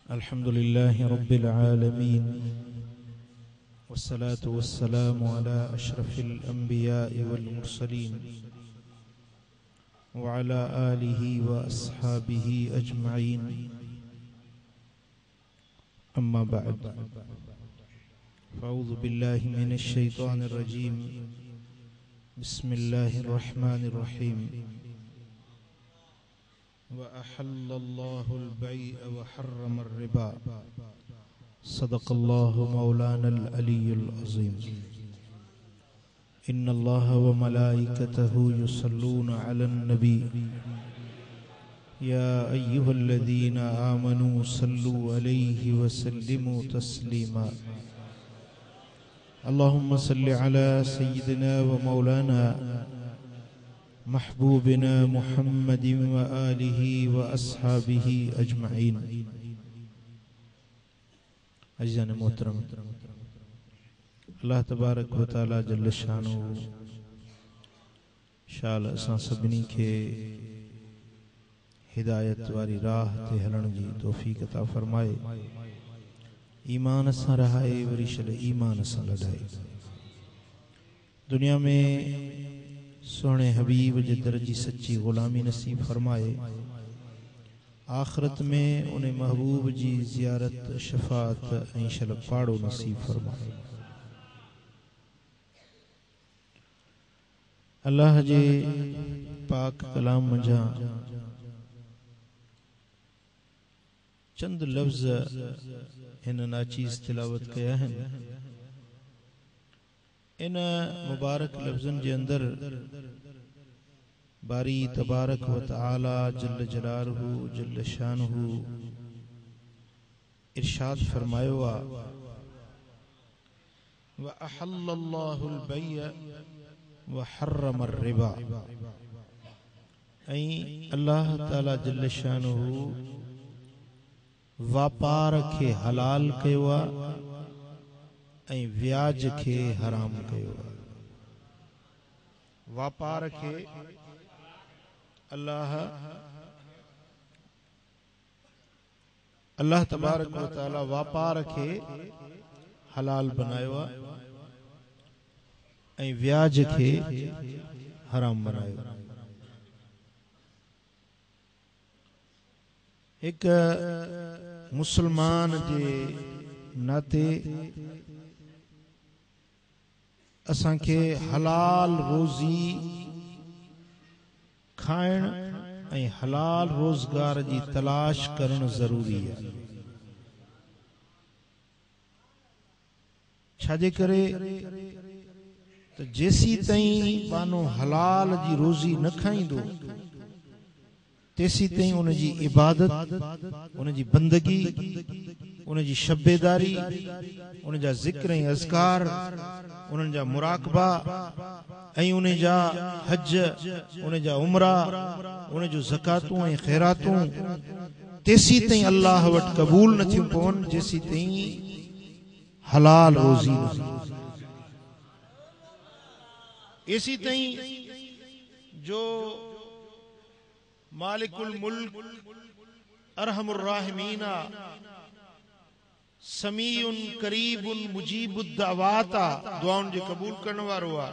अल्हम्दुलिल्लाह रब्बिल आलमीन वस्सलातु वस्सलामु अला अशरफिल अंबिया वल मुरसलीन व अला आलिहि व अस्हाबिहि अजमईन अम्मा बअद फ़अऊज़ु बिल्लाहि मिनश शैतानिर रजीम बिस्मिल्लाहिर रहमानिर रहीम वअहल्लल्लाहुल बैअ व हर्रमर रिबा सदक़ल्लाहु मौलानल अलीयुल अज़ीम इन्नल्लाह व मलाइकतहु युसल्लूना अलन नबी या अय्युहल्लज़ीना आमनू सल्लू अलैहि व सल्लिमू तस्लीमा अल्लाहुम्मा सल्लि अला सय्यिदिना व मौलाना महबूबिना मुहम्मदिन व आलिहि व अस्हाबिहि अजमईन। अज़ीज़ान मोहतरम, अल्लाह तबारक व तआला जल्ल शानुहु शाल असां सभिनी खे हिदायत वारी राह ते हलण जी तौफ़ीक़ अता फरमाए, ईमान सां रहाए वरी शल ईमान सां लॾाए। दुनिया में सोहणे हबीब जे दर जी सच्ची ग़ुलामी नसीब फरमाए, आखिरत में उन्हें महबूब जी ज़ियारत शफ़ाअत ऐं शल पाड़ो नसीब फरमाए। अल्लाह जे पाक कलाम मंझां चंद लफ्ज़ हिन नाचीज़ तिलावत कया आहिनि। इन मुबारक लफ्ज़न जे अंदर बारी तबारक व तआला जल्ल जलालहु जल्ल शानुहु इरशाद फरमायो आ व अहल्लल्लाहुल बैअ व हर्रमर रिबा। ऐं अल्लाह ताला जल्ल शानुहु वापार खे हलाल कयो आ ऐं व्याज खे हराम कयो आ। वापार खे अल्लाह तबारक व तआला वापार खे हलाल बनायो आ ऐं व्याज खे हराम बनायो। एक मुसलमान जे नाते असांखे हलाल रोज़ी खाइण ऐं हलाल रोज़गार जी तलाश करण ज़रूरी है। छाजे करे तो जेसी ताईं बानो हलाल जी रोज़ी न खाइंदो तेसी ताईं उन जी इबादत, उन जी बंदगी, उन जी शब्बेदारी, उन जा ज़िक्र ऐं अज़कार, उन जा मुराक़बा ऐं उन जा हज, उन जा उमरा, उन जो ज़कातूं ऐं ख़ैरातूं तेसी ताईं अल्लाह वटि क़बूल न थियूं पवनि जेसी ताईं हलाल रोज़ी न। एसी ताईं जो मालिकुल मुल्क अरहमुर राहिमीना समीउन करीबुन मुजीबुद दावाता दुआउन जे कबूल करण वारो आ,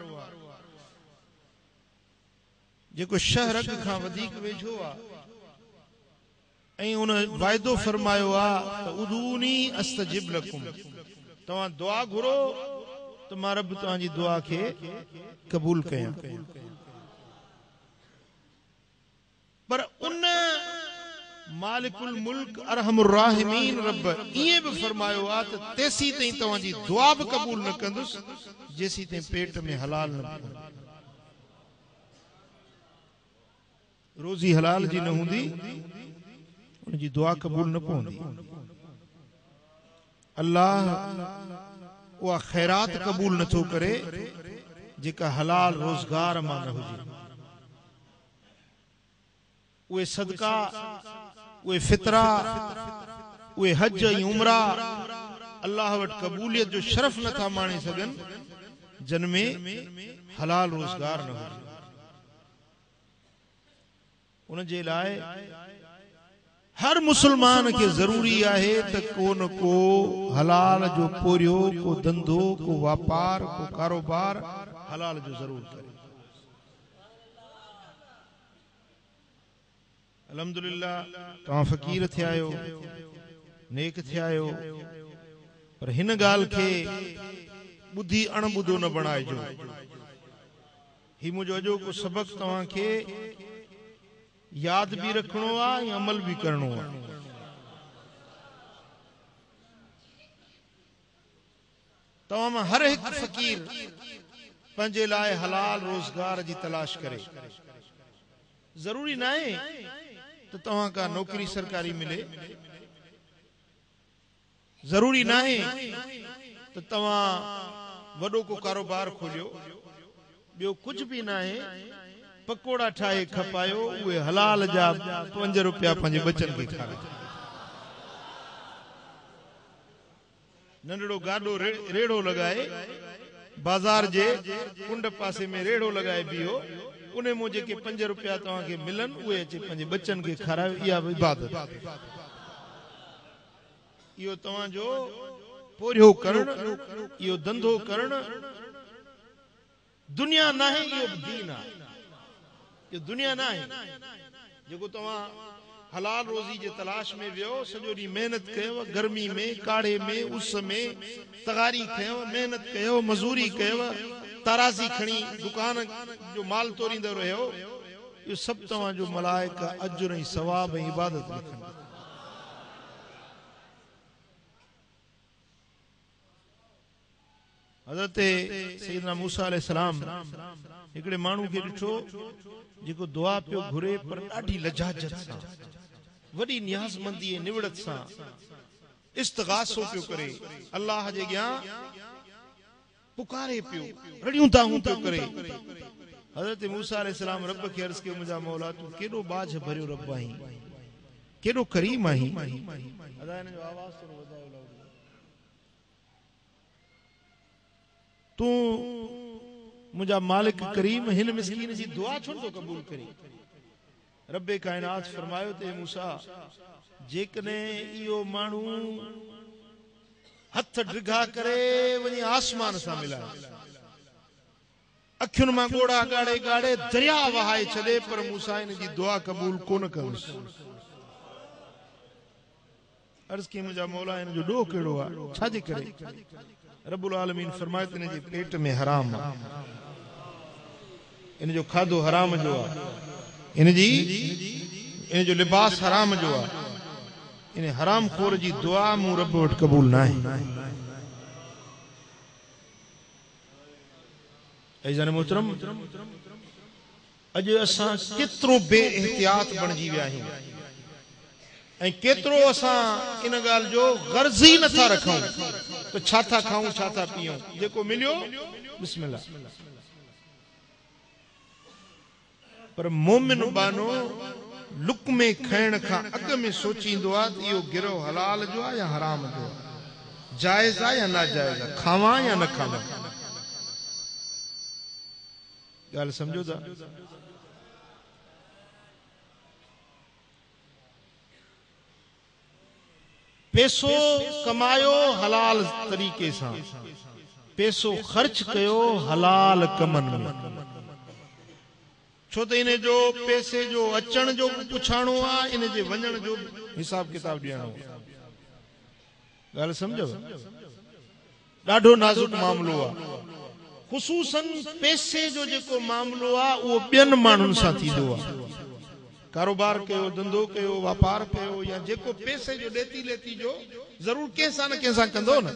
जेको शहरग खां वधीक वेझो आ ऐं उन वायदो फरमायो आ त उदूनी अस्तजिब लकुम, तव्हां दुआ घुरो त मां रब तव्हांजी दुआ खे कबूल कयां। पर उन मालिकुल मुल्क अरहमुर राहिमीन रब इए भी फरमायो आ त तेसी ताईं तव्हांजी दुआ भी कबूल न कंदुसि जेसी ताईं पेट में हलाल न पवंदी। रोज़ी हलाल जी न हूंदी उनजी दुआ कबूल न पवंदी। अल्लाह उहा खैरात कबूल नथो करे जेका हलाल रोजगार मां न हुजे। उहे सदका, उहे फितरा, उहे हज ऐं उमरा अल्लाह वटि कबूलियत जो शरफ नथा माणे सघनि जिन में हलाल रोजगार न हुजे। उन जे लाइ हर मुसलमान के जरूरी आहे त को न को हलाल जो पोरियो, को धंधो, को व्यापार, को कारोबार हलाल जो जरूर करे। अल्हम्दुलिल्लाह तव्हां फ़कीर थिया आहियो, नेक थिया आहियो, पर हिन ॻाल्हि खे ॿुधी अणॿुधो न बणाइजो। ही मुंहिंजो अॼोको सबक़ तव्हांखे याद भी रखणो आहे ऐं अमल भी करणो आहे। तव्हां मां हर हिकु फ़कीर पंहिंजे लाइ हलाल रोजगार जी तलाश करे। जरूरी न आहे त तव्हां का नौकरी सरकारी मिले, जरूरी न आहे त तव्हां वॾो को कारोबार खोलियो, ॿियो कुछ भी न आहे। पकोड़ा ठाहे खपायो, उहे हलाल जा 5 रुपया पंहिंजे बचन खे खारायो। नंढड़ो गाडो रेड़ो लगाए बाजार जे कुंड पासे में रेड़ो लगाए बीहो, उन में जेके 5 रुपया तव्हांखे मिलन उहे अचे पंहिंजे बचन खे खारायो। इहा इबादत। इहो तव्हांजो पोरियो करण, इहो धंधो करण दुनिया न आहे, इहो दीन आहे। ये दुनिया ना है जेको तव्हां हलाल रोजी जे तलाश में वियो, सॼो ॾींहुं मेहनत कयो, गर्मी में, काढ़े में, उस में तगारी कयो, मेहनत कयो, मजूरी कयो, ताराज़ी खणी दुकान जो माल तोरींदो रहियो। इहो सभु तव्हांजो मलाइका अजुर ऐं सवाब ऐं इबादत लिखनि। हज़रत सैयदना मूसा अलैहिस्सलाम हिकिड़े माण्हू खे ॾिठो जेको दुआ पियो घुरे, पर ॾाढी लजाजत सां, वॾी नियाज़मंदी ऐं निवड़त सां इस्तिग़ासो पियो करे, अल्लाह जे अॻियां पुकारे पियो, रड़ियूं ताहूं पियो करे। हज़रत मूसा अलैहिस्सलाम रब खे अर्ज़ कयो, मुंहिंजा मौला तूं केॾो बाझ भरियो रब आहीं, केॾो करीम आहीं। तू मुझा मालिक करीम हिन मिस्कीन जी दुआ छो तो कबूल करी। रब्बे कायनात फरमायो ते मूसा, जेकने इहो माण्हू हथ ड्रिघा करे वञी आसमान सां मिलाए, अखियुनि मां ॻोड़ा ॻाड़े ॻाड़े दरिया वहाए छॾे, पर मूसा इन जी दुआ कबूल कोन कंदुसि। अर्ज़ की मुंहिंजा मौला इन जो ॾोह कहिड़ो आहे, छाजे करे? रब्बुल आलमीन फरमाए इन जे पेट में हराम आहे, इन जो खाधो हराम जो आहे, इन जो लिबास हराम जो आहे। इन हराम खोर जी दुआ मूं रब वटि कबूल न आहे। ऐज़ान मोहतरम, अॼु असां केतिरो बेइहतियात बणिजी विया आहियूं ऐं केतिरो असां इन ॻाल्हि जो गर्ज़ ई नथा रखूं त छा था खाऊं, छा था पीऊं, जेको मिलियो बिस्मिल्लाह। पर मोमिन बानो लुक़्मे खाइण खां अॻु में सोचींदो आहे त इहो गिरो हलाल जो आहे या हराम जो आहे, जाइज़ आहे या नाजाइज़ आहे, खावां या न खावां। ॻाल्हि सम्झो था? पैसो कमायो हलाल तरीक़े सां, पैसो ख़र्च कयो हलाल कमनि में। छो त इन जो पैसे जो अचण जो पुछाणो आहे, इन जे वञण जो हिसाब किताब ॾियणो आहे। ॻाल्हि सम्झो? ॾाढो नाज़ुक मामिलो आहे। ख़ुसूसन पैसे जो जेको मामिलो आहे उहो ॿियनि माण्हुनि सां थींदो आहे। कारोबार कयो, धंधो कयो, वापार कयो, या जेको पैसे जो ॾेती लेती जो ज़रूर कंहिंसां न कंहिंसां कंदो न,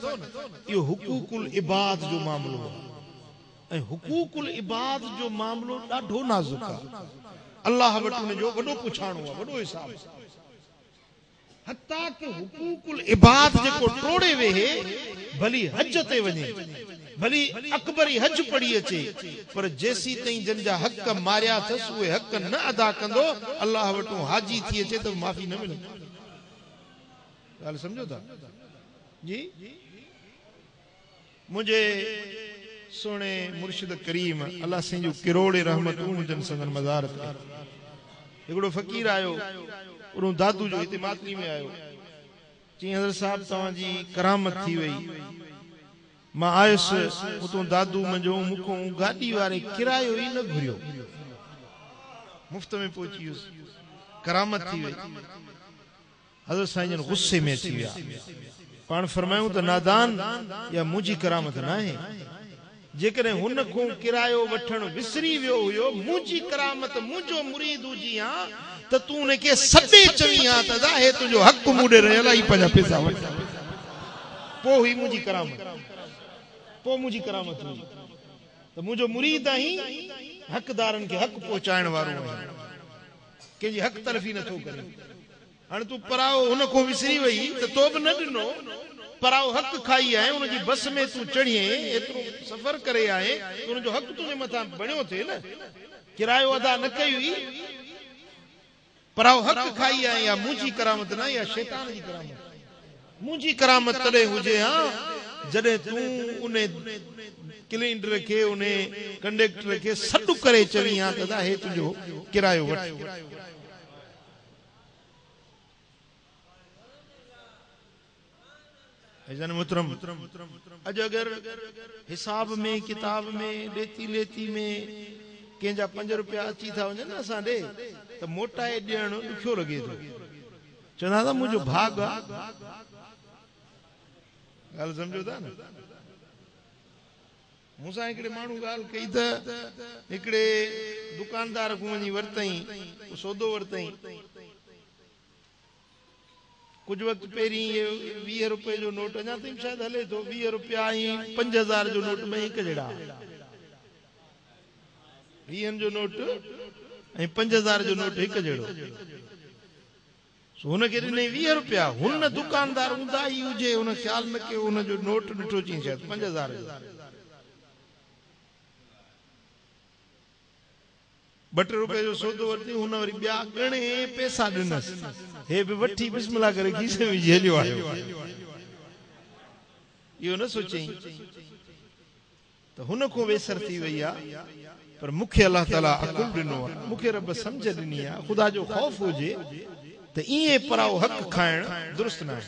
इहो हुकूकुल इबाद जो मामिलो आहे। ऐं हुकूकुल इबाद जो मामिलो ॾाढो नाज़ुक आहे। अल्लाह वटि उन जो वॾो पुछाणो आहे, वॾो हिसाब। हत्ता के हुकूकुल इबाद जेको टोड़े वेहे भली हज ते वञे भली अकबरी हज पढ़ी अचे पर जेसी तई जन जा हक मारिया थस उहे हक न अदा कंदो अल्लाह वटो हाजी थी अचे तो माफी न मिले गाल समझो था जी मुझे सोने मुर्शिद करीम अल्लाह सिंह जो किरोड़े रहमतूं जन संगन मज़ार ते एगड़ो फकीर आयो उन दादू जो इते मातरी में आयो जी हज़रत साहब तवा जी करामत थी वई मां आयुस उतो दादू मजो मुखो गाड़ी वारे किरायो ही न घुरियो मुफ्त में पहुंचियुस करामत थी वई हज़रत साईं जन गुस्से में थी विया पान फरमायूं त नादान या मुजी करामत ना है जेकरे हुन को किरायो वठण विसरी वियो हुयो मुजी करामत मुजो मुरीद हुजी आ त तू ने के सडे चवी आ त हे तुजो हक मुडे रहला ही पंजा पैसा वठ पो ही मुजी करामत पो मुजी करामत हुई त मुजो मुरीद आही हकदारन के हक पहुंचाइण वारो है के जी हक तलफी न थो करे हां तू पराओ हुन को विसरी वई त तो भी न दिनो पराओ हक खाई आए उन जी बस में तू चढ़िए एतरो सफर करे आए उन जो हक तुझे मथा बणियो थे न किरायो अदा न कई पराओ हक खाई आए या मुजी करामत ना या शैतान जी करामत मुजी करामत तड़े हुजे हां जडे तू उने क्लिंडर के उने कंडक्टर के सडु करे चवी हां त हे तुझो किरायो वठ मुहतरम अज अगर हिसाब में किताब में लेती लेती में केंजा 5 रुपया अची था वने ना असा दे तो मोटाए देण दुखियो लगे तो चना था मुझो भाग गाल समझो था ना मुसा एकड़े मानू गाल कई त एकड़े दुकानदार को वनी वरतई सौदो वरतई कुछ वक्त पेरी ये 20 रुपए जो नोट अञा ताईं शायद हले तो 20 रुपया ऐं 5000 जो नोट में हिक जड़ा 20 जो नोट ऐं 5000 जो नोट हिक जड़ो हुन के ॾिनई 20 रुपया हुन दुकानदार हूंदा ई हुजे हुन ख्याल न के हुन जो नोट ॾिठो चई शायद 5000 जो 2 रुपए जो सौदो वरती हुन वरी ॿिया घणे पैसा ॾिनस हे भी वठी बिस्मिल्लाह करे खीसे में झेलियो आयो यो न सोचई तो हुन को वेसर थी वई आ पर मुखे अल्लाह ताला अकुल दिनो मुखे रब समझ दिनी आ खुदा जो खौफ होजे तो इए पराओ हक खाइण दुरुस्त ना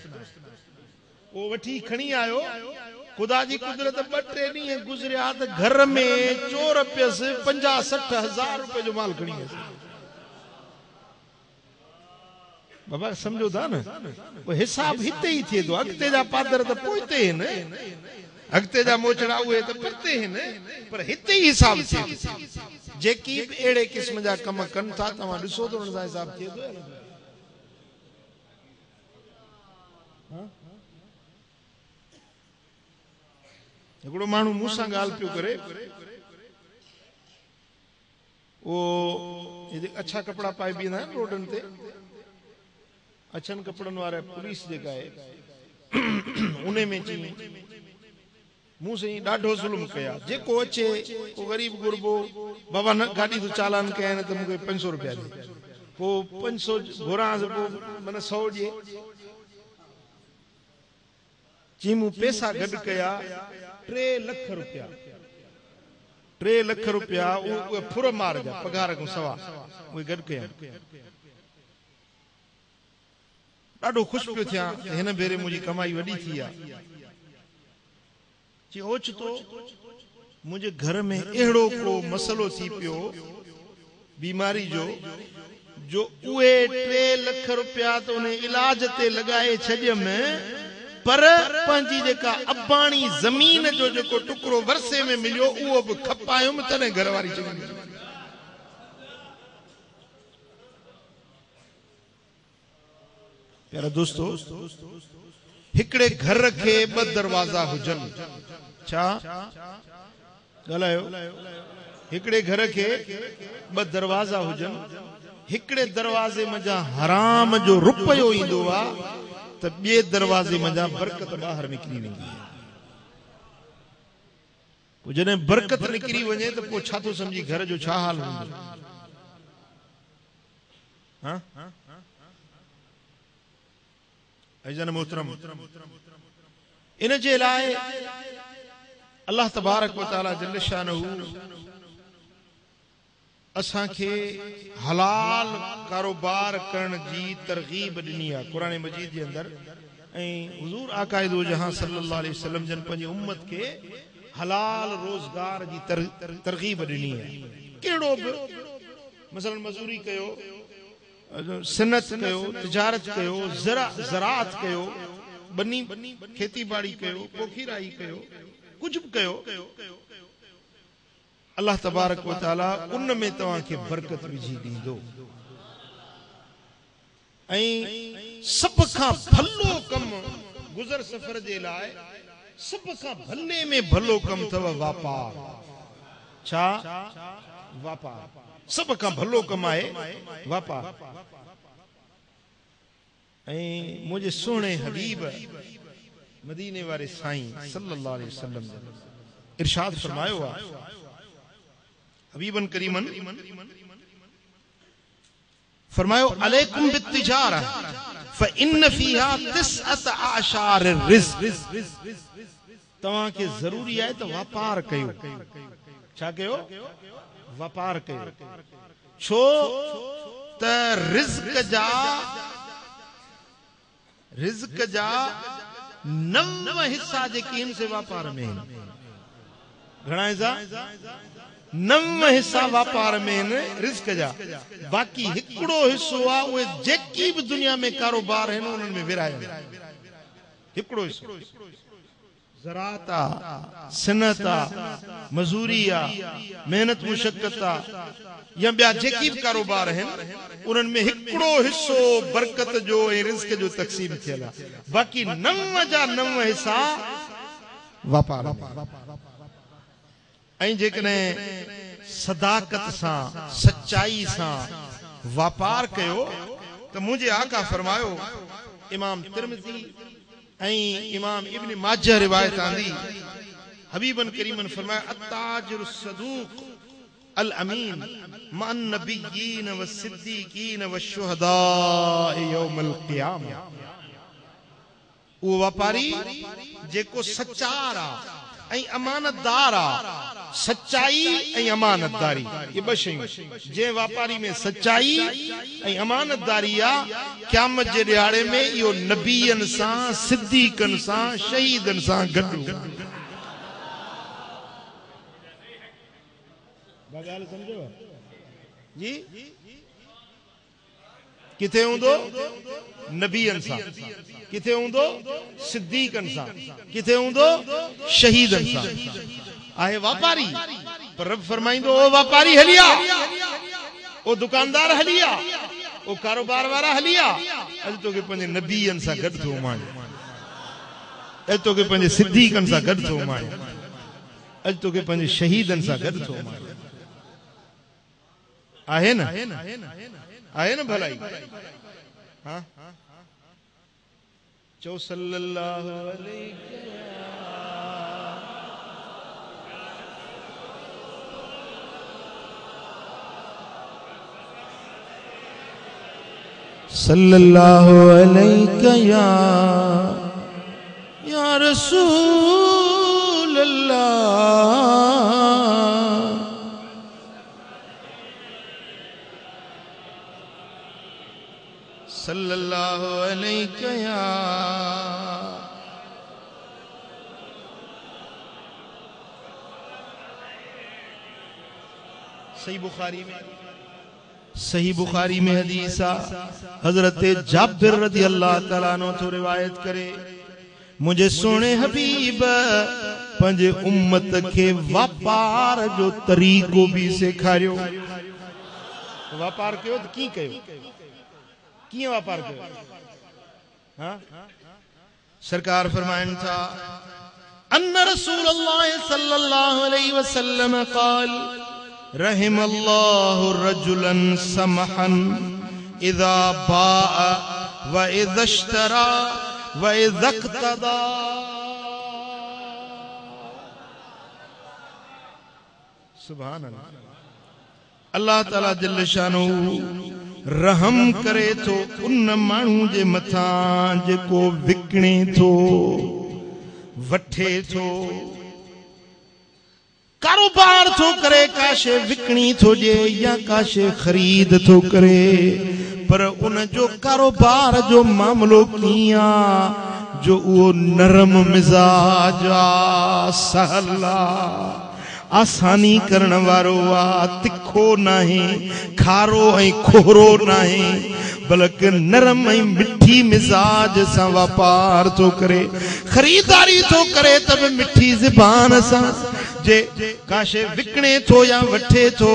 वो वठी खणी आयो खुदा जी कुदरत 2-3 ॾींहं गुजरिया त घर में चोर पियस 50-60 हजार रुपए जो माल खणी आयस बाबा समझो था न वो हिसाब हिते ही थे तो अगते जा पादर तो पोइते न अगते जा मोचड़ा हुए तो परते न पर हिते ही हिसाब थे जेकी एड़े किस्म जा कम कन था तवा दिसो तो उन हिसाब थे तो हां एकड़ो मानू मूसा गाल पियो करे वो ये अच्छा कपड़ा पाए भी ना रोडन ते अच्छन कपड़न वाले पुलिस जेका है उने में ची मुंह से डाढो जुल्म कया जेको अचे को गरीब गुरबो बाबा न गाड़ी तो चालान कया न तो मुके 500 रुपया दे को 500 घोरा से मन 100 जे जी मु पैसा गड कया 3 लाख रुपया 3 लाख रुपया वो फुर मार जा पगार को सवा वो गड कया डाढो खुश पियो थिया हिन भेरे मुजी कमाई वडी थी आ जी ओच तो मुझे घर में एड़ो को मसलो थी पियो बीमारी जो उए 3 लाख रुपया तो ने इलाज ते लगाए छडियम पर पंजी जेका अबाणी जमीन जो टुकड़ो वरसे में मिलियो वो भी खपायुम तने घरवारी चवी प्यारा दोस्तों हिकड़े घर के 2 दरवाजा हुजन छा गलायो हिकड़े घर के 2 दरवाजा हुजन हिकड़े दरवाजे मजा हराम जो रुपयो ईंदो आ त ॿिए दरवाजे मजा बरकत ॿाहिरि निकिरी वेंदी आहे। पोइ जॾहिं बरकत निकिरी वञे त पोइ छा थो सम्झी घर जो छा हाल हूंदो। हाँ अज़ीज़ान मोहतरम, इन जे लाइ अल्लाह तबारक व तआला जल्ल शानहू असां खे हलाल कारोबार करण जी तरगीब ॾिनी आहे क़ुरान मजीद जे अंदर। ऐं हुज़ूर आका दो जहां सल्लल्लाहु अलैहि वसल्लम जन पंहिंजी उम्मत खे हलाल रोजगार जी तरगीब ॾिनी आहे। कहिड़ो बि मसलन मज़ूरी कयो, सनत कयो, तिजारत कयो, ज़राअत कयो, बनी खेती बाड़ी कयो, पोखीराई कयो, कुछ भी कयो, अल्लाह तबारक व तआला उन में तव्हां खे बरकत विझी ॾींदो। ऐं सब खां भलो कम गुज़र सफ़र जे लाइ सब खां भले में भलो कम अथव वापार। छा? वापार सब खां भलो कम आहे वापार। ऐं मुझे सोने हबीब मदीने वाले साईं सल्लल्लाहु अलैहि वसल्लम इरशाद फरमायो आहे, हबीबन करीमन फरमायो अलैकुम बित्तिजारा फइन्न फीहा तिसअत आशार रिज़्क़। तव्हां खे ज़रूरी आहे त वापार कयो। छा कयो? वापार कयो। छो त रिज़्क़ जा 9 हिस्सा जेके इन से वापार में घणा हिस्सा? 9 हिस्सा वापार में रिज़्क़ जा। बाक़ी हिकड़ो हिस्सो आहे उहे जेकी भी दुनिया में कारोबार आहिनि उन्हनि में विराए हिकड़ो हिस्सो। ज़राअत आ, सनत आ, मज़ूरी आ, मेहनत मुशक्कत आ, या ॿिया जेकी भी कारोबार आहिनि उन्हनि में हिकड़ो हिस्सो बरकत जो ऐं रिज़्क़ जो तक़सीम थियल आहे। बाक़ी 9 जा 9 हिस्सा वापार। ऐं जेकॾहिं सदाकत सां सच्चाई सां वापार कयो त मुंहिंजे आका फरमायो, इमाम तिरमिज़ी ऐं इमाम इब्न माजा रिवायत आंदी, हबीबन करीमन फरमाया अत्ताजिरु सदूक अल अमीन मअन नबिय्यीन व सिद्दीकीन व शुहदाए यौमल क़ियामा। वो व्यापारी जेको सच्चार आ ऐं अमानतदार आ। सच्चाई ऐं अमानतदारी ये ॿ शयूं। जे व्यापारी में सच्चाई ऐं अमानतदारी आ, क़यामत जे ॾियारे में इहो नबीयनि सां, सिद्दीकनि सां, शहीदनि सां गॾु। ॻाल्हि सम्झो जी? किथे हूंदो? नबीयनि सां। किथे हूंदो? सिद्दीकनि सां। किथे हूंदो? शहीदनि सां। आहे वापारी। पर रब फरमाइंदो ओ वापारी हलिया, ओ दुकानदार हलिया, ओ कारोबार वारा हलिया, अॼु तोखे पंहिंजे नबीयनि सां गॾु थो माणे, अॼु तोखे पंहिंजे सिद्दीकनि सां गॾु थो माणे, अॼु तोखे पंहिंजे शहीदनि सां गॾु थो माणे। आहे न? आहे न भलाई? हाँ चो सल्लल्लाहु अलैहि सल्लल्लाहु अलैहि या रसूल अल्लाह। सल्लल्लाहु अलैहि या सही बुखारी में हदीस आ, हजरत जाबिर रज़ी अल्लाह तआला अन्हु तो रिवायत करे, मुझे सोने हबीब पंहिंजे उम्मत के व्यापार जो तरीको भी सेखारियो। व्यापार कयो त की कयो? कीअं व्यापार कयो? हाँ? सरकार फरमाइन था अन्न रसूलुल्लाह सल्लल्लाहु अलैहि वसल्लम क़ाल रहिमल्लाहु रजुलन समहन इदा बाअ व इदा इश्तरा व इदा इक्तदा। सुभान अल्लाह। अल्लाह ताला जल्ल शानू रहम करे तो उन माण्हू जे मथां जेको विकणे थो, वठे थो, कारोबार थो करे, काशे विकणी थो जे या काशे खरीद थो करे, पर उन जो कारोबार जो मामलो कीआ जो वो नरम मिजाज आ, सहल आ, आसानी करण वारो आ, तिखो नाहे, खारो ऐं खोरो नाहे, बल्कि नरम ऐं मिठी मिजाज सां वापार थो करे, खरीदारी थो करे त बि मिठी ज़बान सां। जे काशे विकणे थो या वठे थो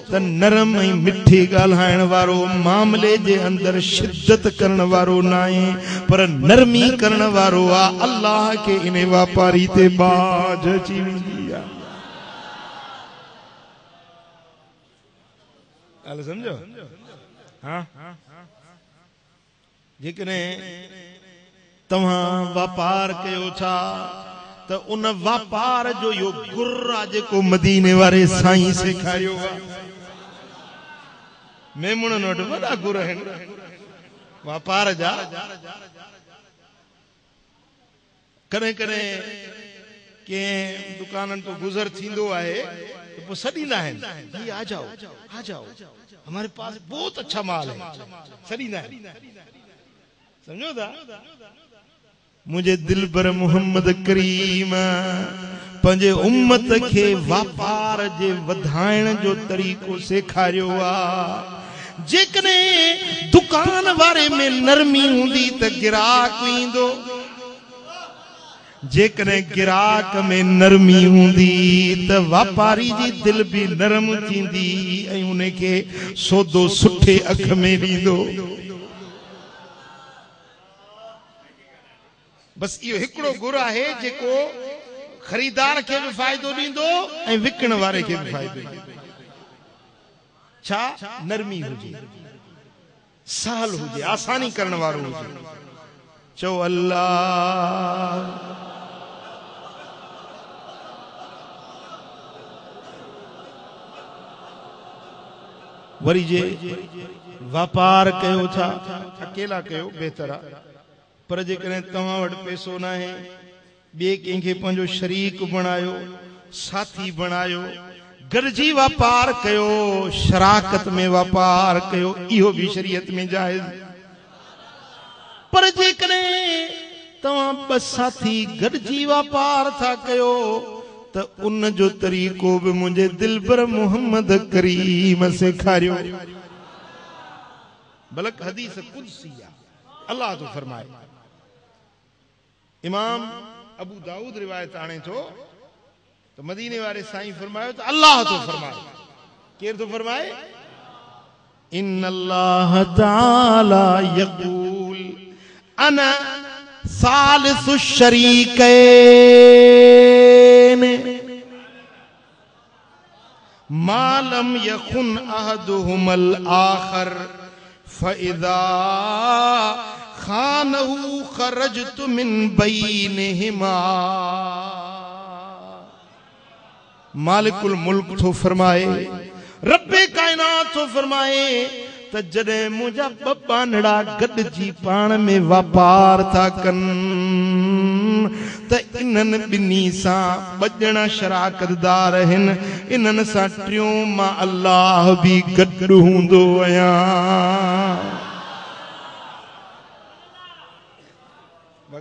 त नरम ऐं मिठी ॻाल्हाइण वारो, मामले जे अंदर शिद्दत करण वारो नाहे, पर नरमी करण वारो आ। अल्लाह के इन वापारी ते बाज अची वेंदी आहे। समझो? हाँ, जेकॾहिं तव्हां वापार कयो था त उन वापार जो यो गुर आहे जेको मदीने वारे साईं सेखारियो आहे। मेमुणनि वटि वॾा गुर आहिनि वापार जा। कॾहिं कॾहिं कंहिं दुकाननि तो गुज़र थींदो आहे तो सॾींदा आहिनि, जी आ जाओ, आ जाओ, हमारे पास बहुत अच्छा माल है, सॾींदा आहिनि। समझो था? मुझे दिलबर मोहम्मद करीम पंहिंजे उम्मत खे वापार जे वधाइण जो तरीक़ो सेखारियो आहे। जेकॾहिं दुकान वारे में नरमी हूंदी त गिराक ईंदो, जेकॾहिं गिराक में नरमी हूंदी त वापारी जी दिल भी नरम थींदी ऐं उनखे सौदो सुठे अख में ॾींदो। बस इहो हिकिड़ो गुर आहे जेको खरीदार खे भी फ़ाइदो ॾींदो ऐं विकण वारे खे भी फ़ाइदो ॾींदो। छा? नरमी हुजे, सहल हुजे, आसानी करण वारो हुजे। चओ अल्लाह। वरी जे वापार कयो था अकेला कयो बेहतर आहे, पर जेकॾहिं तव्हां वटि पैसो नाहे, ॿिए कंहिंखे पंहिंजो शरीक बणायो, साथी बणायो, गॾिजी वापार कयो, शराकत में वापार कयो, इहो भी शरीयत में जाइज़। पर जेकॾहिं तव्हां ॿ साथी गॾिजी वापार था कयो त उन जो तरीक़ो भी मुझे दिलबर मोहम्मद करीम सेखारियो। बल्कि हदीस कुदसी आहे, अल्लाह तो फरमाए। इमाम अबू दाऊद रिवायत आणे थो तो मदीने वारे साईं फरमायो तो अल्लाह तो फरमाए। केर तो फरमाए? इन्नल्लाह ताला यक़ूल अना सालिसु शरीकैन मालम यखुन अहदुहुमल आखर फइदा खानहु खरजतु मिन बैनिहिमा। मालिकुल मुल्क तो फरमाए, रब्बे कायनात तो फरमाए त जॾहिं मुंहिंजा ॿ बानड़ा गॾिजी पाण में वापार था कनि त इन्हनि ॿिन्ही सां ॿ ॼणा शराकतदार आहिनि, इन्हनि सां टियों मां अल्लाह भी गॾु हूंदो आहियां।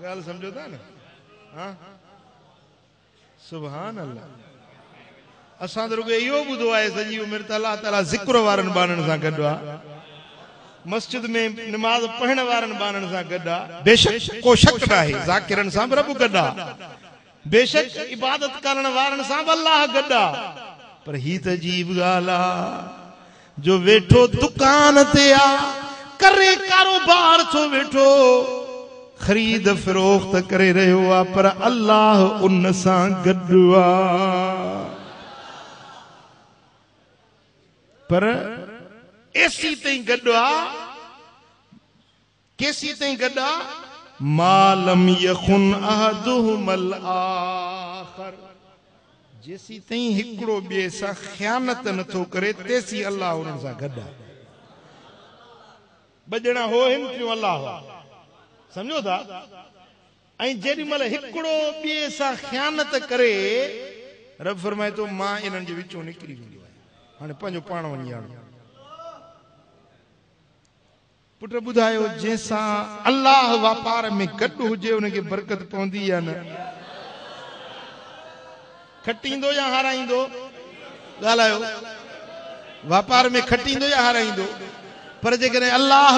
ॻाल्हि सम्झो था न? हाँ, सुभान अल्लाह। असां त रुॻो इहो ॿुधो आहे सॼी उमिरि त अल्लाह ताला ज़िक्र वारनि बाननि सां गॾु आहे, मस्जिद में नमाज पढ़ण वारनि बाननि सां गॾु आहे। बेशक को शक नाहे, ज़ाकिरनि सां बि रब गॾु आहे, बेशक इबादत करण वारनि सां बि अल्लाह गॾु आहे। पर ही त अजीब ॻाल्हि आहे जो वेठो दुकान ते आहे, करे कारोबार थो वेठो, खरीद फरोख्त करे रहियो आहे, पर अल्लाह उन सां गॾु आहे। पर एसी ताईं गॾु आहे केसी ताईं गॾु आहे मालम यखुन अहदुहुमल आखर जेसी ताईं हिकिड़ो ॿिए सां ख़यानत नथो करे तेसी अल्लाह उन्हनि सां गॾु आहे ॿ ॼणा हो आहिनि क्यों अल्लाह सम्झो था ऐं जेॾी महिल हिकिड़ो ॿिए सां ख़यानत करे रब फरमाए थो मां इन्हनि जे विचों निकिरी वेंदो आहियां हाणे पंहिंजो पाण वञी आणो पुट ॿुधायो जंहिंसां अल्लाह वापार में गॾु हुजे उनखे बरकत पवंदी या न खटींदो या हाराईंदो ॻाल्हायो वापार में खटींदो या हाराईंदो पर जेकॾहिं अल्लाह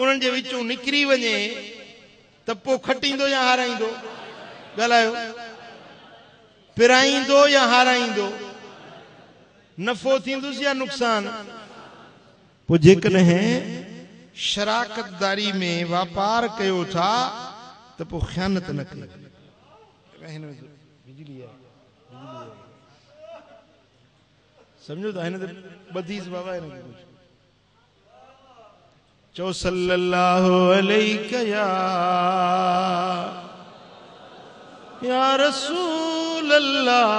उन्हनि जे विचों निकिरी वञे त पोइ खटींदो या हाराईंदो ॻाल्हायो पिराईंदो या हाराईंदो नफ़ो थींदुसि या नुक़सान पोइ जेकॾहिं शराकतदारी में वापार कयो था त पोइ ख़यानत न कयो समझो था हिन ते ॿधीस बाबा हिन खे कुझु चओ सल्लल्लाहु अलैहि या रसूल अल्लाह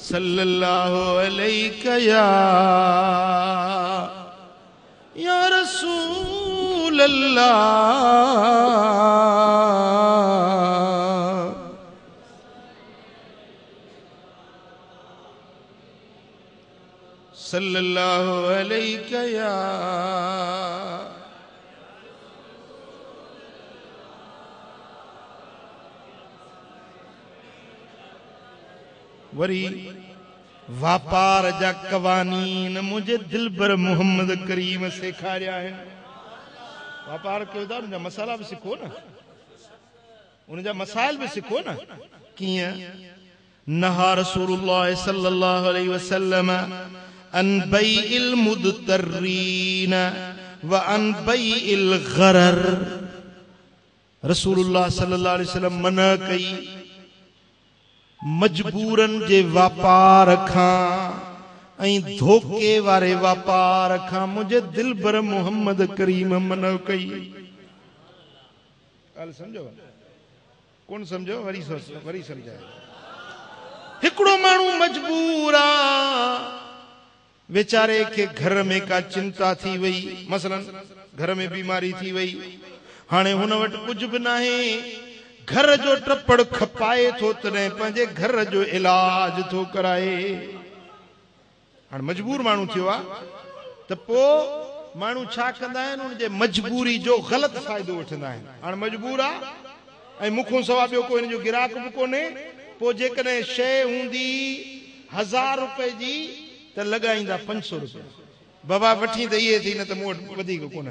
सल्लल्लाहु अलैहि या रसूल अल्लाह सल्लल्लाहु अलैहि या वरी वापार जा कवानीन मुझे दिलबर मोहम्मद करीम सेखारिया आहिनि वापार कयो था उनजा मसाला बि सिखो न उनजा मसाइल बि सिखो न कीअं नहा रसूलुल्लाह सल्लल्लाहु अलैहि वसल्लम अन बैइल मुदतरीन व अन बैइल गरर रसूलुल्लाह सल्लल्लाहु अलैहि वसल्लम मना कई मजबूरन जे वापार खां ऐं धोखे वारे वापार खां मुझे दिलबर मोहम्मद करीम मना कई ॻाल्हि सम्झो कोन सम्झो वरी सम्झाए हिकिड़ो माण्हू मजबूर आहे वेचारे के घर में का चिंता थी वई मसलन घर में बीमारी थी वई हाणे हुन वटि कुछ भी नाहे घर जो टपड़ खपाए थो तॾहिं पंहिंजे घर जो इलाज थो कराए हाणे मजबूर माण्हू थियो आहे त पोइ माण्हू छा कंदा आहिनि उनजे मजबूरी जो ग़लति फ़ाइदो वठंदा आहिनि हाणे मजबूर आहे ऐं मूंखों सवा ॿियो कोई हिन जो गिराक बि कोन्हे पोइ जेकॾहिं शइ हूंदी 1000 रुपए जी त लॻाईंदा 500 रुपया बाबा वठी त इहे थी न त मूं वटि वधीक कोन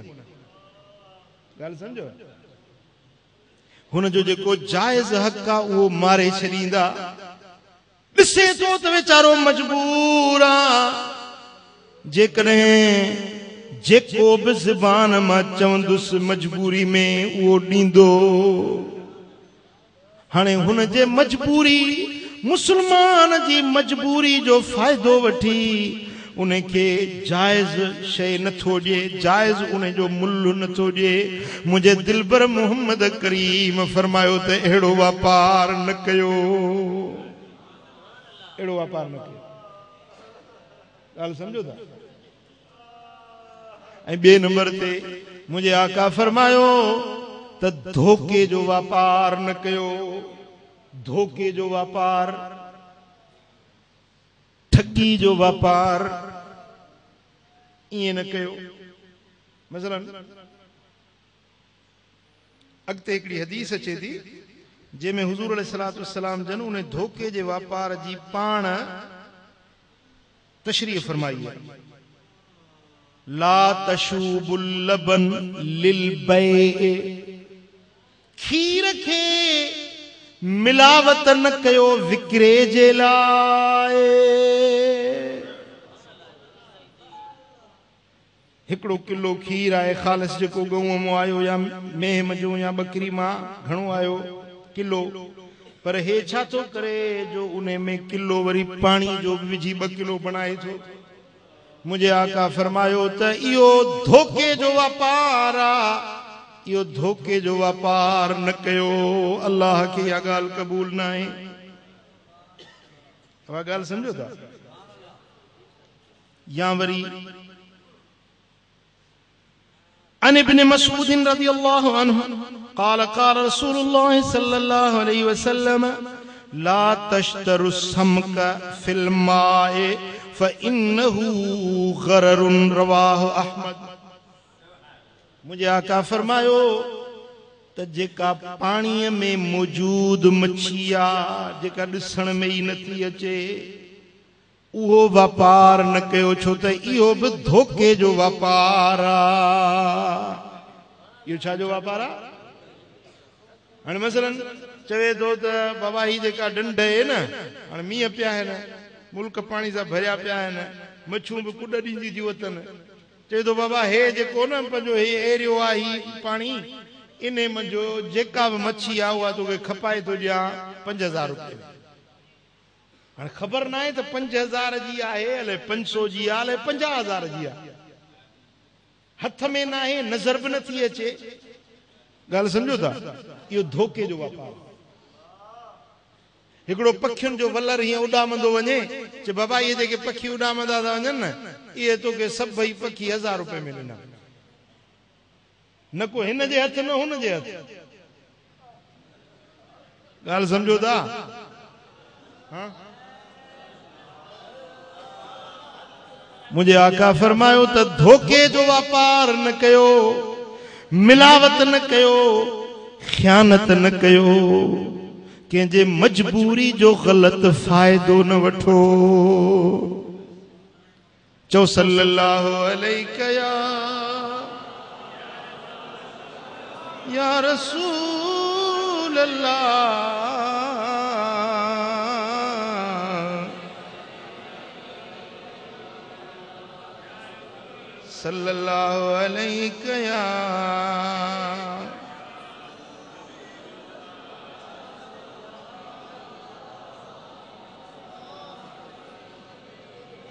ॻाल्हि सम्झो हुन जो जेको जाइज़ हक़ आहे उहो मारे छॾींदा ॾिसे थो त वीचारो मजबूर आहे जेकॾहिं जेको बि ज़बान मां चवंदुसि मजबूरी में उहो ॾींदो हाणे हुन जे मजबूरी मुसलमान जी मजबूरी जो फ़ाइदो वठी उनखे जायज़ शइ नथो ॾिए जायज़ उन जो मुल्ह नथो ॾिए मुंहिंजे दिलबर मोहम्मद करीम फरमायो त अहिड़ो वापार न कयो अहिड़ो वापार न कयो ॻाल्हि सम्झो था ऐं ॿिए नंबर ते मुंहिंजे आका फरमायो त धोखे जो वापार न कयो धोखे जो वापार ठगी जो वापार इएं न कयो मसलन अॻिते हिकिड़ी हदीस अचे थी जंहिंमें हुज़ूर अलैहिस्सलातु वस्सलाम जन उन धोखे जे वापार जी पाण तशरीह फरमाई है ला तशूबुल लबन लिल बैए खीर खे मिलावत न कयो विकिरे जे लाइ हिकिड़ो किलो खीर आहे ख़ालिस जेको गऊं मां आयो या मेह जो या बकरी मां घणो आयो किलो, पर हे छा तो करे जो उन्हें में किलो वरी पानी जो भी विझी 2 किलो बनाए थो। मुझे आका फरमायो त इहो धोखे जो वापार आ, इहो धोखे जो वापार न कयो, अल्लाह की इहा ॻाल्हि क़बूल न आहे। उहा ॻाल्हि समझो था? या वरी अन इब्न मसऊद रज़ियल्लाहु अन्हु क़ाल क़ाल रसूलुल्लाह सल्लल्लाहु अलैहि वसल्लम ला तश्तरु समक फिल माए फ़इन्नहु ग़ररुन, रवाहु अहमद। मुझे आका फरमायो त जेका पाणीअ में मौजूद मच्छी आ, जेका ॾिसण में ई नथी अचे, उहो वापार न कयो, छो त इहो बि धोखे जो वापार आ। इहो छा जो वापार आ? हाणे मसलन चवे थो त बाबा ही जेका ॾंड आहे न, हाणे मींहं पिया आहिनि, मुल्क पाणी सां भरिया पिया आहिनि, मच्छूं बि कुॾ ॾींदी थियूं अथनि, चवे थो बाबा हे जेको न पंहिंजो हे एरियो आहे ही पाणी, इन मंझो जेका बि मच्छी आहे उहा तोखे खपाए थो ॾियां 5000 रुपए। हाणे ख़बर न आहे त 5000 जी आहे, अलाए 500 जी आहे, अलाए 50000 जी आहे, हथ में न आहे, नज़र बि नथी अचे। ॻाल्हि सम्झो था? इहो धोखे जो वापार। हिकिड़ो पखियुनि जो वलर हीअं उॾामंदो वञे, चए बाबा इहे जेके पखी उॾामंदा था वञनि न, इहे तोखे सभई पखी 1000 रुपए में ॾिना, न को हिन जे हथ न हुन जे हथ। ॻाल्हि सम्झो था? हाँ? मुझे आका फरमायो त धोखे जो वापार न कयो, मिलावट न कयो, ख़यानत न कयो, कंहिंजे मजबूरी जो ग़लत फ़ाइदो न वठो। चो सल्लल्लाहु अलैहि या रसूल अल्लाह। सल्लल्लाहु अलैहि या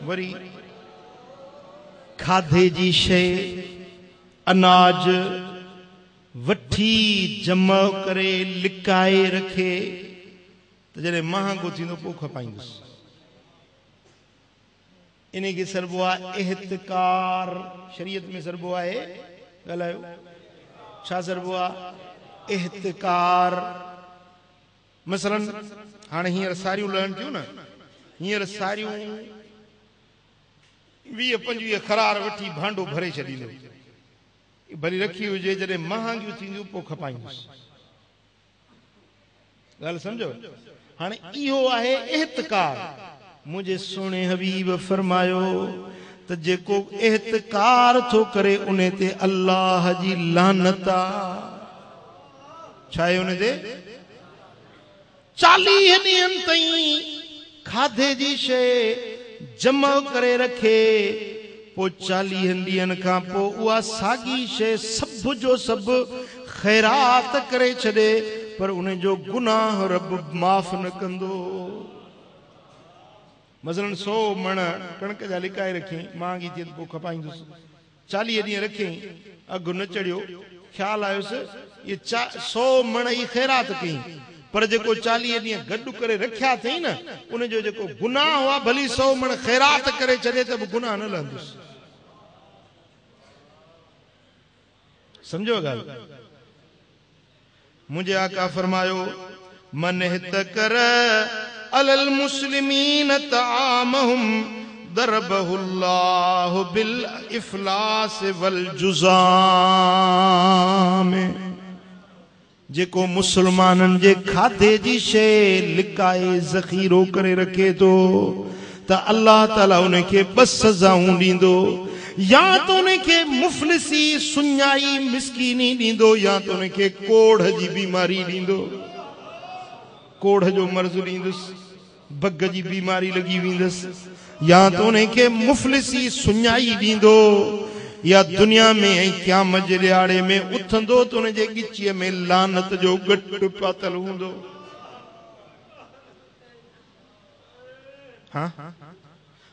वरी खाधे जी शइ, अनाज वठी जमा करे लिकाए रखे त जॾहिं महांगो थींदो पोइ खपाईंदुसि। इन खे सरबो आहे इहतिकार, शरीयत में सरबो आहे, ॻाल्हायो छा सरबो आहे? इहतिकार। मसलन हाणे हींअर सारियूं लहनि थियूं न, हींअर सारियूं 20-25 खरार वठी भांडो भरे छॾींदो, भली रखी हुजे, जॾहिं महांगियूं थींदियूं पोइ खपाईंदुसि। ॻाल्हि सम्झो? हाणे इहो आहे इहतिकार। मुझे सुने हबीब फरमायो त जेको इहतिकार थो करे उन ते अल्लाह जी लानत आ। छा आहे उन ते? 40 ॾींहंनि ताईं खाधे जी शइ जमा करे रखे, पोइ 40 ॾींहंनि खां पोइ उहा साॻी शइ सभु जो सभु ख़ैरात करे छॾे, पर उन जो गुनाह रब माफ़ न कंदो। मसलन 100 मण कणक जा लिकाए रखी, महांगी थी पोइ खपाईंदुसि, 40 ॾींहं रखी, अघु न चढ़ियो, ख्याल आयुसि ये 100 मण ई ख़ैरात कई, पर जेको 40 ॾींहं गॾु करे रखिया अथई न, उन जो जेको गुनाह हुआ, भली 100 मण ख़ैरात करे छॾे त बि गुनाह न लहंदुसि। समझो ॻाल्हि? मुझे आका फरमायो मन हितकर अलल मुस्लिमीन तामहुम दरबहुल्लाहु बिल इफलास वल जुज़ाम। जेको मुसलमानन जे खाधे जी शइ लिकाए ज़ख़ीरो करे रखे तो त अल्लाह ताला उनखे 2 सज़ाऊं ॾींदो, या तो उनखे मुफ़लिसी सुञाई मिसकीनी ॾींदो, या तो उनखे कोढ़ जी बीमारी ॾींदो, कोढ़ जो मर्ज़ ॾींदुसि, बग जी बीमारी लगी वेंदुसि, या तो उनखे मुफ़लिसी सुञाई ॾींदो, या दुनिया में ऐं क़यामत जे ॾियारे में उथंदो त उन जे गिचीअ में लानत जो गट पातल हूंदो। हाँ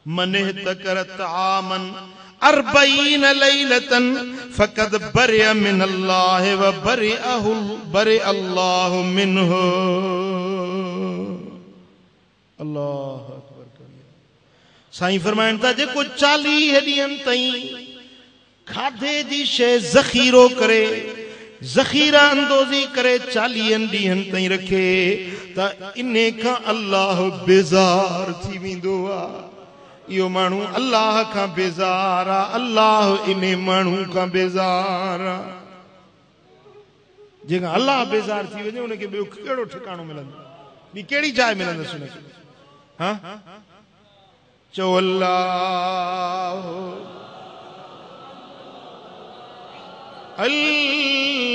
मन तकरत आमन अरबईन लैलतन फकद बरिअ मिन अल्लाह व बरि अल्लाह मिन्हु। अल्लाह अकबर कबीरा। साईं फरमाइनि था जेको 40 ॾींहंनि ताईं खाधे जी शइ ज़ख़ीरो करे, ज़ख़ीरा अंदोज़ी करे 40 ॾींहंनि ताईं रखे त इने खां अल्लाह बेज़ार थी वेंदो आहे। यो मानू अल्लाह का बेजार आ, अल्लाह इने मानू का बेजार आ। जेका अल्लाह बेजार थी वने उनके ॿियो कहिड़ो ठिकाणो मिलंदो, ॿी कहिड़ी जाइ मिलंदसि उनखे? हाँ चओ अल्लाह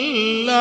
अल्लाह